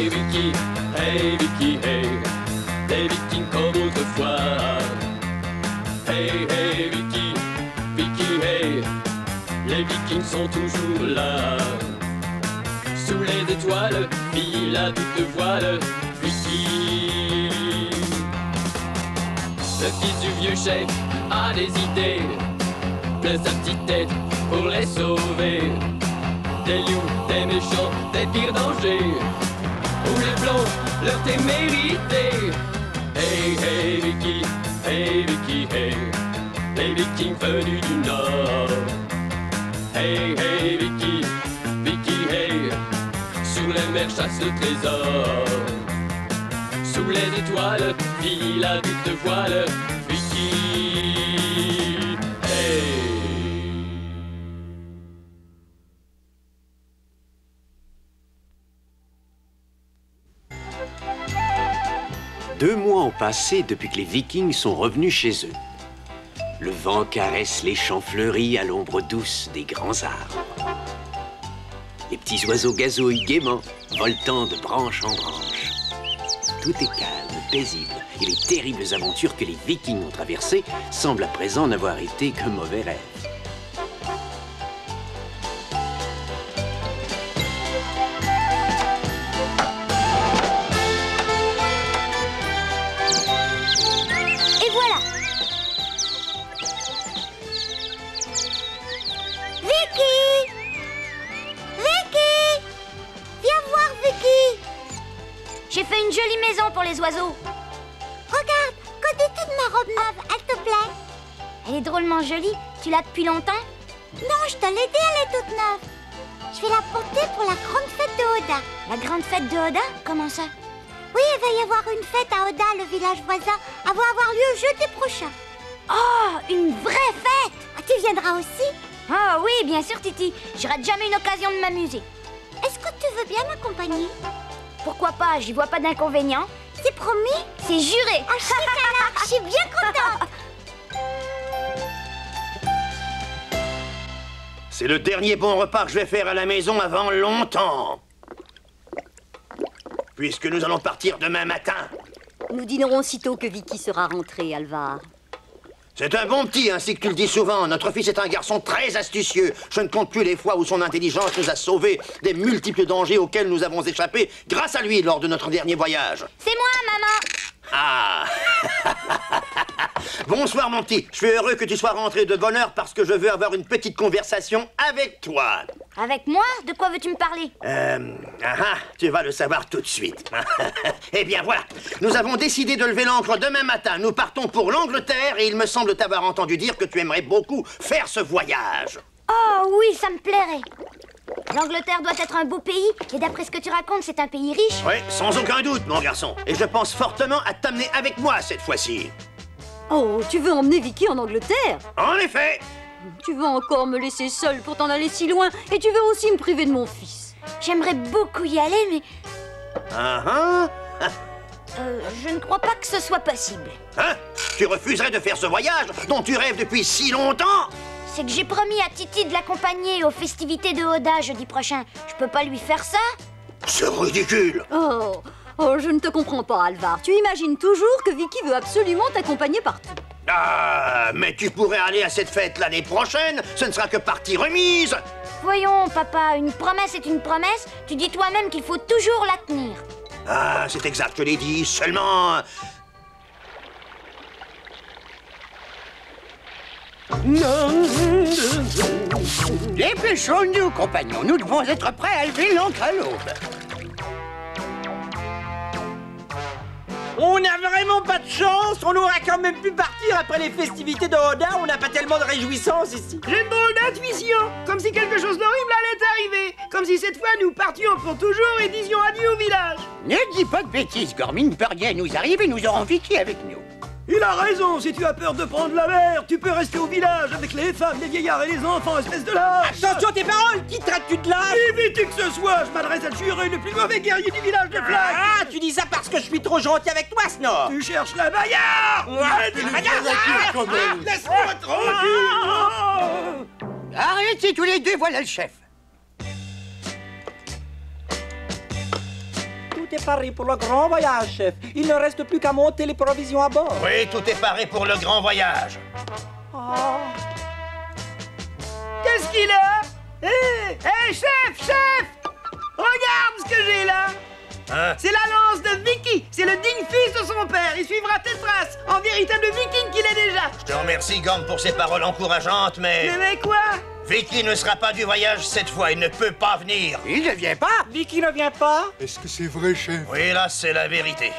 hey Vicky, hey, les Vikings comme autrefois. Hey, hey Vicky, Vicky, hey, les Vikings sont toujours là. Sous les étoiles, file à toute voile, Vicky. Le fils du vieux chef a des idées, de sa petite tête pour les sauver. Des loups, des méchants, des pires dangers, où les blancs leur témérité. Hey, hey Vicky, hey Vicky, hey, les Vikings venus du Nord. Hey, hey Vicky, Vicky, hey, sur les mers chasse le trésor. Sous les étoiles, file à toute voile, Vicky, hey. 2 mois ont passé depuis que les Vikings sont revenus chez eux. Le vent caresse les champs fleuris à l'ombre douce des grands arbres. Les petits oiseaux gazouillent gaiement, voltant de branche en branche. Tout est calme, paisible, et les terribles aventures que les Vikings ont traversées semblent à présent n'avoir été qu'un mauvais rêve. J'ai fait une jolie maison pour les oiseaux. Regarde, connais-tu de ma robe neuve, elle te plaît? Elle est drôlement jolie. Tu l'as depuis longtemps? Non, je te l'ai dit, elle est toute neuve. Je vais la porter pour la grande fête de Oda. La grande fête de Oda? Comment ça? Oui, il va y avoir une fête à Oda, le village voisin. Elle va avoir lieu jeudi prochain. Oh, une vraie fête! Ah, tu viendras aussi? Oh oui, bien sûr, Titi. Je rate jamais une occasion de m'amuser. Est-ce que tu veux bien m'accompagner? Pourquoi pas? J'y vois pas d'inconvénient. C'est promis? C'est juré. Ah, je suis bien contente. C'est le dernier bon repas que je vais faire à la maison avant longtemps. Puisque nous allons partir demain matin. Nous dînerons aussitôt que Vicky sera rentrée, Alvar. C'est un bon petit, ainsi que tu le dis souvent. Notre fils est un garçon très astucieux. Je ne compte plus les fois où son intelligence nous a sauvés des multiples dangers auxquels nous avons échappé grâce à lui lors de notre dernier voyage. C'est moi, maman. Ah. Bonsoir, mon petit. Je suis heureux que tu sois rentré de bonne heure parce que je veux avoir une petite conversation avec toi. Avec moi? De quoi veux-tu me parler? Tu vas le savoir tout de suite. Eh bien, voilà. Nous avons décidé de lever l'ancre demain matin. Nous partons pour l'Angleterre et il me semble t'avoir entendu dire que tu aimerais beaucoup faire ce voyage. Oh oui, ça me plairait. L'Angleterre doit être un beau pays, et d'après ce que tu racontes, c'est un pays riche. Oui, sans aucun doute, mon garçon. Et je pense fortement à t'amener avec moi cette fois-ci. Oh, tu veux emmener Vicky en Angleterre? En effet. Tu veux encore me laisser seule pour t'en aller si loin, et tu veux aussi me priver de mon fils. J'aimerais beaucoup y aller, mais... je ne crois pas que ce soit possible. Hein? Tu refuserais de faire ce voyage dont tu rêves depuis si longtemps? C'est que j'ai promis à Titi de l'accompagner aux festivités de Oda jeudi prochain. Je peux pas lui faire ça? C'est ridicule. Oh, je ne te comprends pas, Alvar. Tu imagines toujours que Vicky veut absolument t'accompagner partout. Ah, mais tu pourrais aller à cette fête l'année prochaine. Ce ne sera que partie remise. Voyons, papa, une promesse est une promesse. Tu dis toi-même qu'il faut toujours la tenir. Ah, c'est exact, je l'ai dit. Seulement... Dépêchons-nous, compagnons. Nous devons être prêts à lever l'ancre à l'aube. On n'a vraiment pas de chance. On aurait quand même pu partir après les festivités de Oda. On n'a pas tellement de réjouissance ici. J'ai une drôle d'intuition. Comme si quelque chose d'horrible allait arriver. Comme si cette fois nous partions pour toujours et disions adieu au village. Ne dis pas de bêtises, Gormin. Peut rien nous arrive et nous aurons Vicky avec nous. Il a raison, si tu as peur de prendre la mer, tu peux rester au village avec les femmes, les vieillards et les enfants, espèce de lâche. Attention tes paroles, qui traites-tu de lâche? Évite que ce soit, je m'adresse à Juré, le plus mauvais guerrier du village de Flag. Ah, tu dis ça parce que je suis trop gentil avec toi, Snor. Tu cherches la bagarre. Laisse-moi tranquille. Arrêtez tous les deux, voilà le chef. Tout est paré pour le grand voyage, chef. Il ne reste plus qu'à monter les provisions à bord. Oui, tout est paré pour le grand voyage. Oh. Qu'est-ce qu'il a? Hé, chef! Regarde ce que j'ai là! Hein? C'est la lance de Vicky! C'est le digne fils de son père! Il suivra tes traces, en véritable viking qu'il est déjà! Je te remercie, Gorm, pour ces paroles encourageantes, mais Mais quoi? Vicky ne sera pas du voyage cette fois. Il ne peut pas venir. Il ne vient pas. Vicky ne vient pas? Est-ce que c'est vrai, chef? Oui, là, c'est la vérité.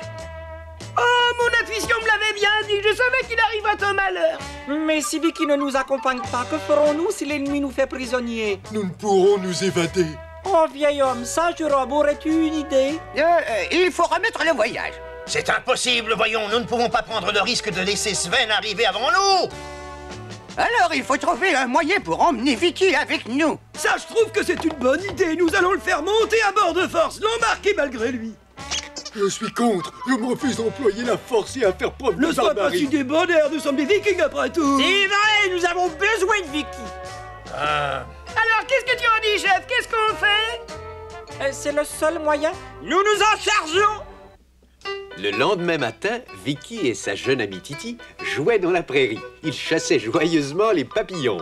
Oh, mon intuition me l'avait bien dit! Je savais qu'il arriverait un malheur! Mais si Vicky ne nous accompagne pas, que ferons-nous si l'ennemi nous fait prisonniers? Nous ne pourrons nous évader. Oh, vieil homme, sage robe, aurais-tu une idée? Il faut remettre le voyage. C'est impossible, voyons. Nous ne pouvons pas prendre le risque de laisser Sven arriver avant nous. Alors, il faut trouver un moyen pour emmener Vicky avec nous. Ça, je trouve que c'est une bonne idée! Nous allons le faire monter à bord de force, l'embarquer malgré lui! Je suis contre. Je me refuse à employer la force et à faire preuve Ne de sois pas si barbarie. débonnaire, nous sommes des vikings après tout! C'est vrai, nous avons besoin de Vicky. Alors, qu'est-ce que tu en dis, chef? Qu'est-ce qu'on fait? C'est le seul moyen. Nous nous en chargeons. Le lendemain matin, Vicky et sa jeune amie Titi jouaient dans la prairie. Ils chassaient joyeusement les papillons.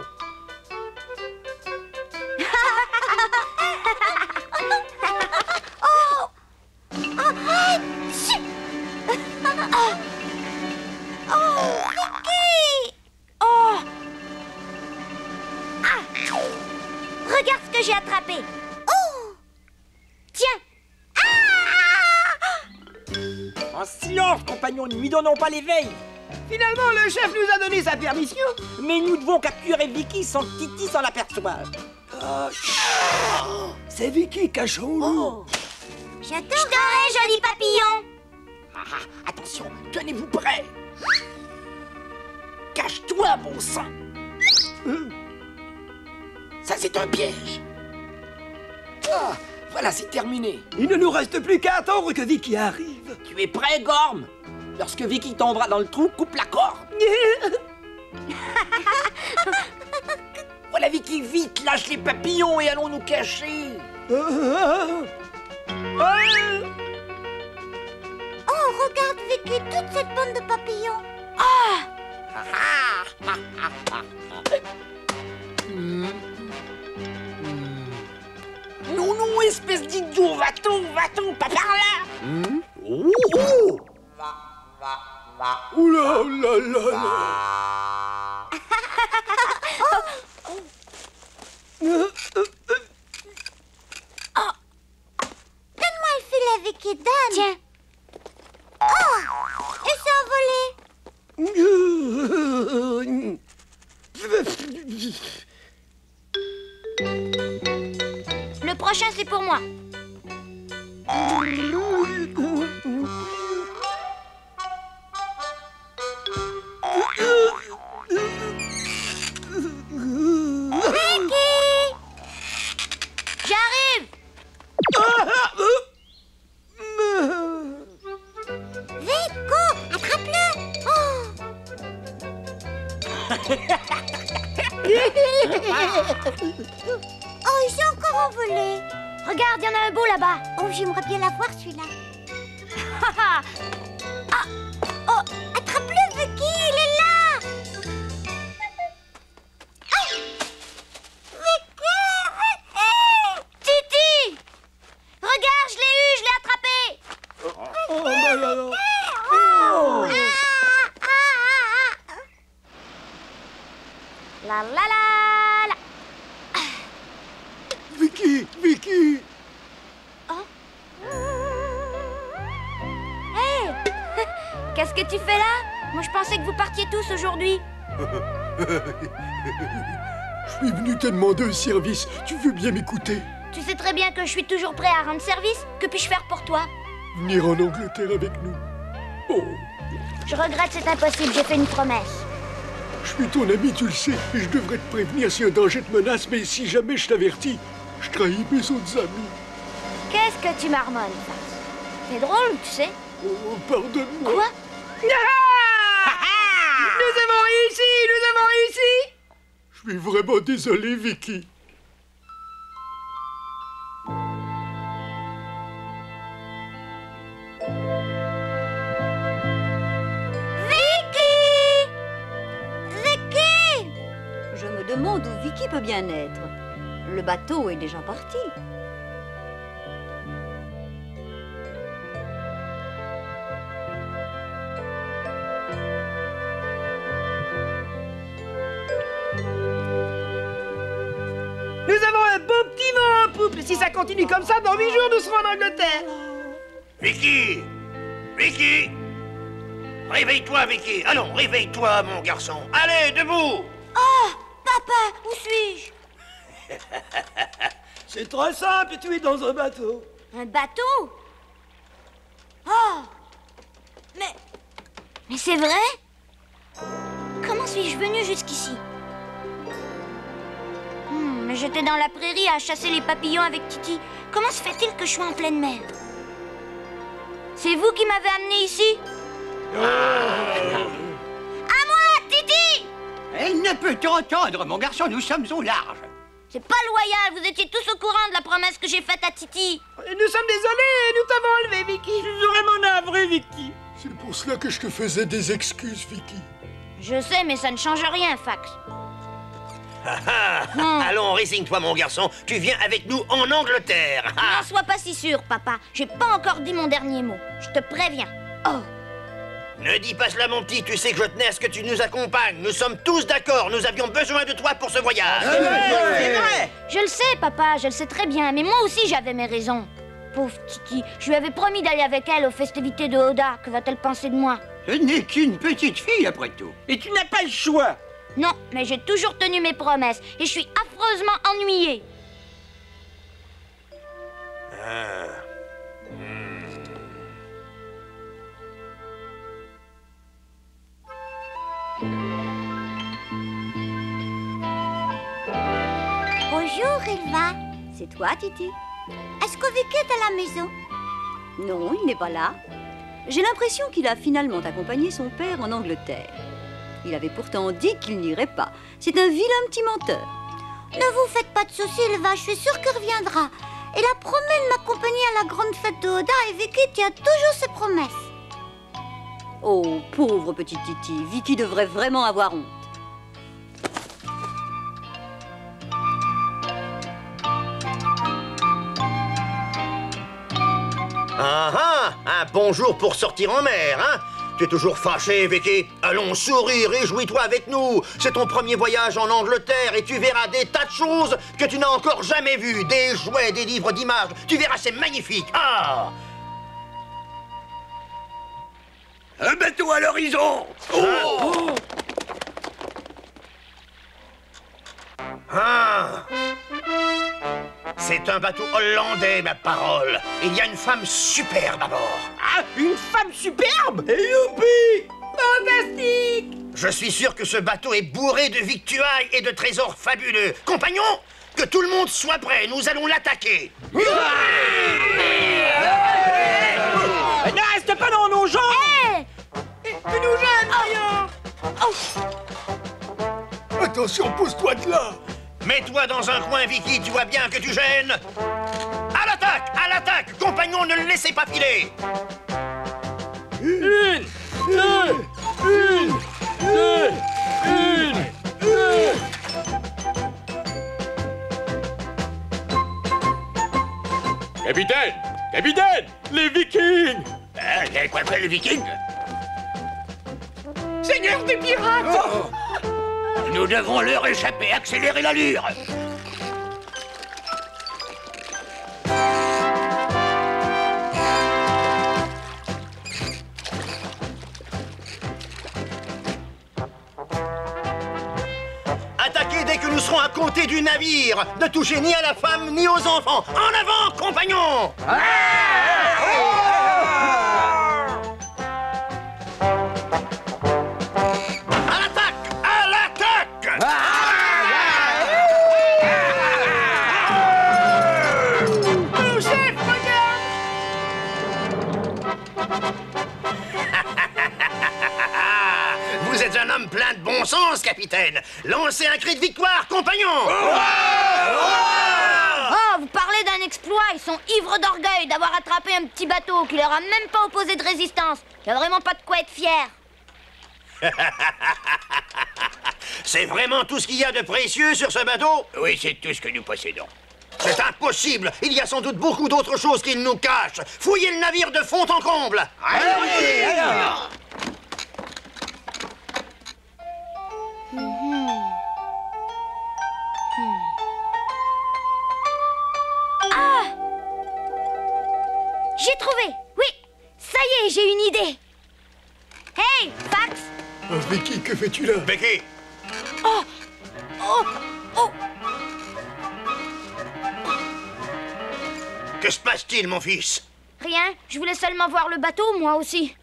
Regarde ce que j'ai attrapé. Oh! Tiens. En silence, compagnons, ne lui donnons pas l'éveil. Finalement, le chef nous a donné sa permission. Mais nous devons capturer Vicky sans que Titi s'en aperçoive. C'est Vicky, cachons-nous. J'adorerais, joli papillon. Attention, tenez-vous prêts. Cache-toi, bon sang. Ça, c'est un piège. Ah, voilà, c'est terminé. Il ne nous reste plus qu'à attendre que Vicky arrive. Tu es prêt, Gorm? Lorsque Vicky tombera dans le trou, coupe la corde. Voilà, Vicky, vite, lâche les papillons et allons nous cacher. Oh, regarde, Vicky, toute cette bande de papillons. Non, non, espèce d'idiot, va-t'en, pas par là. Oula, là, là, là. Donne-moi le filet, Vicky, donne. Tiens. Oh, il s'est envolé. Le prochain, c'est pour moi. Vicky! J'arrive. Vite, cours, attrape-le. Oh, il s'est encore envolé. Regarde, il y en a un beau là-bas. Oh, j'aimerais bien la voir, celui-là. Oh, attrape-le, Vicky, il est là. Titi! Regarde, je l'ai eu, je l'ai attrapé. La la la la. Vicky, Vicky. Hey! Qu'est-ce que tu fais là? Moi, je pensais que vous partiez tous aujourd'hui. Je suis venu te demander un service. Tu veux bien m'écouter? Tu sais très bien que je suis toujours prêt à rendre service. Que puis-je faire pour toi? Venir en Angleterre avec nous. Oh, Je regrette, c'est impossible. J'ai fait une promesse. je suis ton ami, tu le sais, et je devrais te prévenir si un danger te menace, mais si jamais je t'avertis, je trahis mes autres amis. Qu'est-ce que tu marmonnes, Face? C'est drôle, tu sais. Oh, pardonne-moi. Quoi? Nous avons réussi! Nous avons réussi! Je suis vraiment désolé, Vicky. me demande où Vicky peut bien être. Le bateau est déjà parti. Nous avons un beau petit vent en poupe. Si ça continue comme ça, dans 8 jours, nous serons en Angleterre. Vicky! Vicky! Réveille-toi, Vicky! Allons, réveille-toi, mon garçon! Allez, debout! Oh, papa, où suis-je? C'est très simple, tu es dans un bateau. Un bateau? Oh! Mais c'est vrai? Comment suis-je venu jusqu'ici? Mais j'étais dans la prairie à chasser les papillons avec Titi. Comment se fait-il que je sois en pleine mer? C'est vous qui m'avez amené ici? À moi, Titi! Elle ne peut t'entendre, mon garçon, nous sommes au large. C'est pas loyal, vous étiez tous au courant de la promesse que j'ai faite à Titi. Nous sommes désolés, nous t'avons enlevé, Vicky. Je suis vraiment navré, Vicky. C'est pour cela que je te faisais des excuses, Vicky. Je sais, mais ça ne change rien, Fax. Allons, résigne-toi, mon garçon. Tu viens avec nous en Angleterre. N'en sois pas si sûr, papa. J'ai pas encore dit mon dernier mot. Je te préviens. Oh! Ne dis pas cela, mon petit. Tu sais que je tenais à ce que tu nous accompagnes. Nous sommes tous d'accord. Nous avions besoin de toi pour ce voyage. C'est vrai. Je le sais, papa. Je le sais très bien. Mais moi aussi, j'avais mes raisons. Pauvre Titi. Je lui avais promis d'aller avec elle aux festivités de Oda. Que va-t-elle penser de moi? Ce n'est qu'une petite fille, après tout. Et tu n'as pas le choix. Non, mais j'ai toujours tenu mes promesses. Et je suis affreusement ennuyée. Bonjour, Elva. C'est toi, Titi? Est-ce que Vicky est à la maison? Non, il n'est pas là. J'ai l'impression qu'il a finalement accompagné son père en Angleterre. Il avait pourtant dit qu'il n'irait pas. C'est un vilain petit menteur. Ne vous faites pas de soucis, Elva, je suis sûre qu'il reviendra. Il a promis de m'accompagner à la grande fête de Oda et Vicky tient toujours ses promesses. Oh, pauvre petite Titi, Vicky devrait vraiment avoir honte. Un bon jour pour sortir en mer, hein? Tu es toujours fâché, Vicky? Allons, souris, réjouis-toi avec nous. C'est ton premier voyage en Angleterre et tu verras des tas de choses que tu n'as encore jamais vues. Des jouets, des livres d'images. Tu verras, c'est magnifique. Ah! Un bateau à l'horizon! Oh! Ah! C'est un bateau hollandais, ma parole. Il y a une femme superbe à bord. Ah, une femme superbe! Et youpi! Fantastique! Je suis sûr que ce bateau est bourré de victuailles et de trésors fabuleux. Compagnons, que tout le monde soit prêt, nous allons l'attaquer. Ne reste pas dans nos jambes! Hé! Tu nous gênes, voyons! Attention, pose-toi de là. Mets-toi dans un coin, Vicky, tu vois bien que tu gênes. À l'attaque! À l'attaque! Compagnons, ne le laissez pas filer! Une! Capitaine! Capitaine! Les Vikings! Quoi, les Vikings? Seigneur des pirates! Oh. Nous devons leur échapper, accélérer l'allure. Attaquez dès que nous serons à côté du navire. Ne touchez ni à la femme ni aux enfants. En avant, compagnons! Vous êtes un homme plein de bon sens, capitaine. Lancez un cri de victoire, compagnons! Oh, vous parlez d'un exploit. Ils sont ivres d'orgueil d'avoir attrapé un petit bateau qui leur a même pas opposé de résistance. Il n'y a vraiment pas de quoi être fier. C'est vraiment tout ce qu'il y a de précieux sur ce bateau? Oui, c'est tout ce que nous possédons. C'est impossible! Il y a sans doute beaucoup d'autres choses qu'il nous cache! Fouillez le navire de fond en comble! Allez, alors! Ah! J'ai trouvé! Oui! Ça y est, j'ai une idée! Hey, Fax! Vicky, que fais-tu là? Vicky! Oh! Oh! Oh! Que se passe-t-il, mon fils? Rien, je voulais seulement voir le bateau, moi aussi.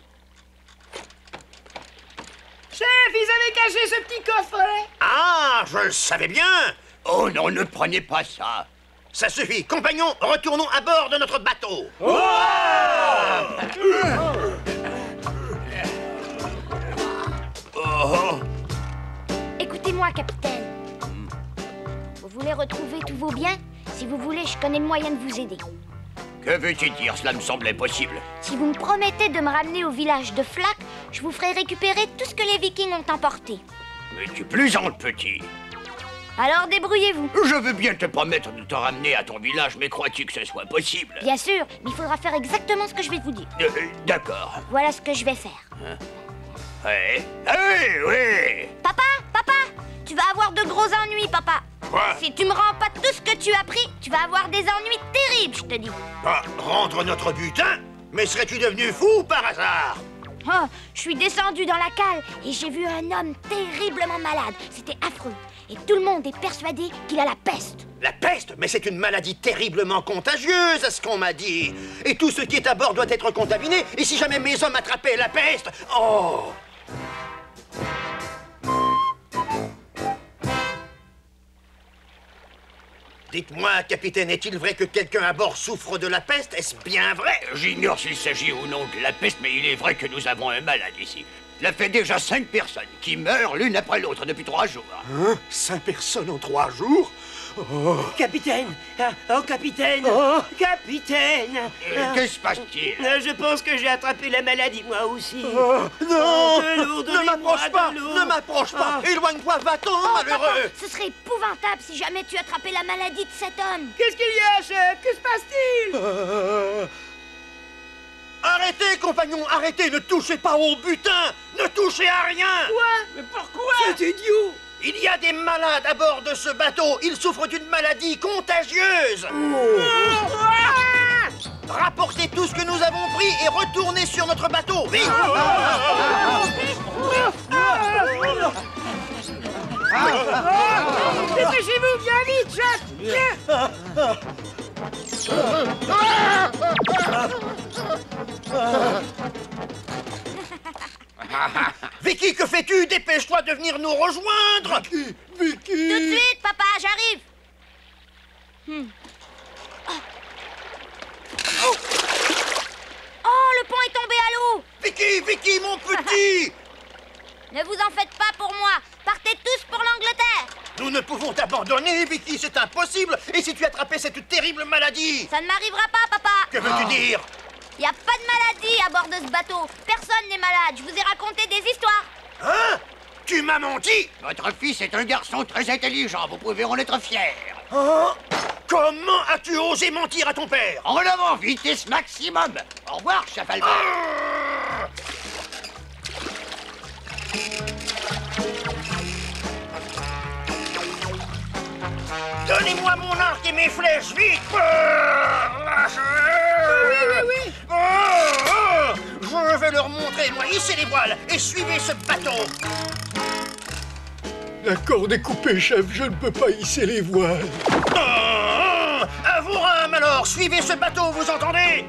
Chef, ils avaient caché ce petit coffret. Ah, je le savais bien! Oh non, ne prenez pas ça. Ça suffit, compagnons, retournons à bord de notre bateau! Écoutez-moi, capitaine. Vous voulez retrouver tous vos biens? Si vous voulez, je connais le moyen de vous aider. Que veux-tu dire? Cela me semble impossible. Si vous me promettez de me ramener au village de Flack, je vous ferai récupérer tout ce que les Vikings ont emporté. Mais tu plaisantes, petit. Alors débrouillez-vous. Je veux bien te promettre de te ramener à ton village, mais crois-tu que ce soit possible? Bien sûr, mais il faudra faire exactement ce que je vais vous dire. D'accord. Voilà ce que je vais faire. Oui, oui. Papa, tu vas avoir de gros ennuis, papa. Quoi? Si tu me rends pas tout ce que tu as pris, tu vas avoir des ennuis terribles, je te dis. Rendre notre butin? Mais serais-tu devenu fou par hasard? Oh, je suis descendu dans la cale et j'ai vu un homme terriblement malade. C'était affreux. Et tout le monde est persuadé qu'il a la peste. La peste? Mais c'est une maladie terriblement contagieuse, à ce qu'on m'a dit. Et tout ce qui est à bord doit être contaminé. Et si jamais mes hommes attrapaient la peste... Oh! Dites-moi, capitaine, est-il vrai que quelqu'un à bord souffre de la peste? Est-ce bien vrai? J'ignore s'il s'agit ou non de la peste, mais il est vrai que nous avons un malade ici. Cela fait déjà 5 personnes qui meurent l'une après l'autre depuis 3 jours. Hein? 5 personnes en 3 jours? Oh. Capitaine! Oh, capitaine! Capitaine! Que se passe-t-il? Je pense que j'ai attrapé la maladie, moi aussi. Non! Ne m'approche pas! Ne m'approche pas! Éloigne-toi, va-t'en, malheureux! Papa, ce serait épouvantable si jamais tu attrapais la maladie de cet homme. Qu'est-ce qu'il y a, chef? Que se passe-t-il? Arrêtez, compagnons, arrêtez! Ne touchez pas au butin! Ne touchez à rien! Quoi? Mais pourquoi? C'est idiot! Il y a des malades à bord de ce bateau. Ils souffrent d'une maladie contagieuse. Rapportez tout ce que nous avons pris et retournez sur notre bateau. Vite! Dépêchez-vous, bien vite, chef! Vicky, que fais-tu? Dépêche-toi de venir nous rejoindre! Vicky! Tout de suite, papa, j'arrive. Oh, le pont est tombé à l'eau. Vicky, mon petit! Ne vous en faites pas pour moi. Partez tous pour l'Angleterre. Nous ne pouvons t'abandonner, Vicky, c'est impossible! Et si tu attrapais cette terrible maladie? Ça ne m'arrivera pas, papa. Que veux-tu dire? Il n'y a pas de maladie à bord de ce bateau. Personne n'est malade. Je vous ai raconté des histoires. Hein? Tu m'as menti? Votre fils est un garçon très intelligent, vous pouvez en être fier. Hein? Comment as-tu osé mentir à ton père? En avant, vitesse maximum. Au revoir, chef Albert. Donnez-moi mon arc et mes flèches, vite! Oui. Je vais leur montrer, moi, hissez les voiles et suivez ce bateau! La corde est coupée, chef, je ne peux pas hisser les voiles. À vos rames, alors! Suivez ce bateau, vous entendez?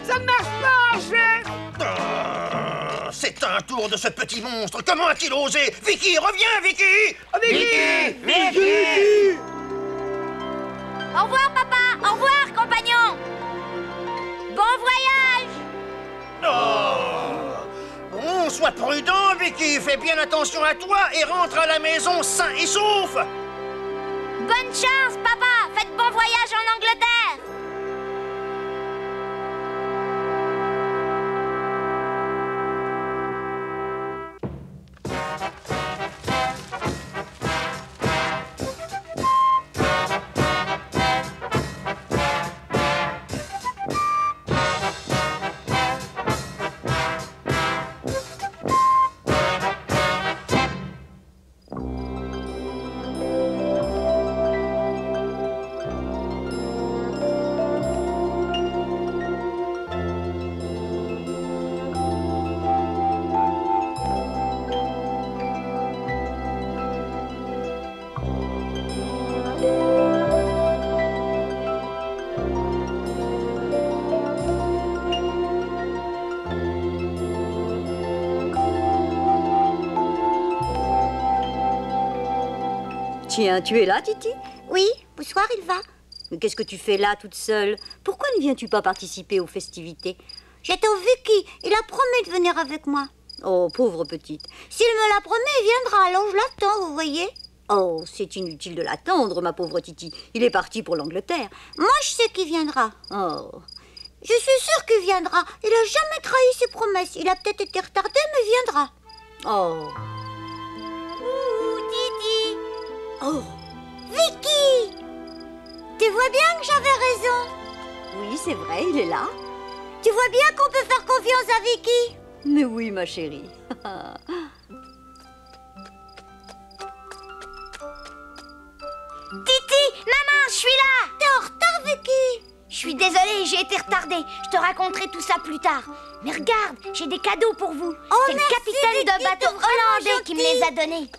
Ça ne marche pas, chef! C'est un tour de ce petit monstre! Comment a-t-il osé? Vicky, reviens, Vicky! Vicky! Au revoir, papa. Au revoir, compagnon. Bon voyage. Bon, sois prudent, Vicky! Fais bien attention à toi et rentre à la maison sain et sauf! Bonne chance, papa. Faites bon voyage en Angleterre. Tiens, tu es là, Titi? Oui, bonsoir, il va. Mais qu'est-ce que tu fais là, toute seule? Pourquoi ne viens-tu pas participer aux festivités? J'attends Vicky. Il a promis de venir avec moi. Oh, pauvre petite. S'il me l'a promis, il viendra. Alors je l'attends, vous voyez? Oh, c'est inutile de l'attendre, ma pauvre Titi. Il est parti pour l'Angleterre. Moi, je sais qu'il viendra. Oh. Je suis sûre qu'il viendra. Il a jamais trahi ses promesses. Il a peut-être été retardé, mais viendra. Oh. Ouh, Titi. Oh. Vicky! Tu vois bien que j'avais raison. Oui, c'est vrai, il est là. Tu vois bien qu'on peut faire confiance à Vicky? Mais oui, ma chérie. Titi, maman, je suis là. T'es en retard, Vicky? Je suis désolée, j'ai été retardée. Je te raconterai tout ça plus tard. Mais regarde, j'ai des cadeaux pour vous. C'est le capitaine de bateau hollandais qui me les a donnés.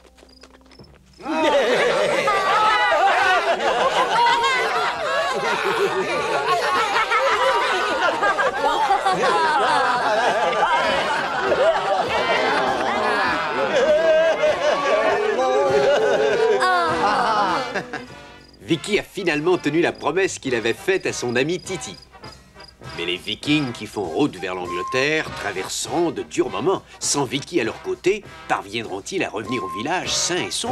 Vicky a finalement tenu la promesse qu'il avait faite à son ami Titi. Mais les Vikings qui font route vers l'Angleterre, traversant de durs moments, sans Vicky à leur côté, parviendront-ils à revenir au village sains et saufs?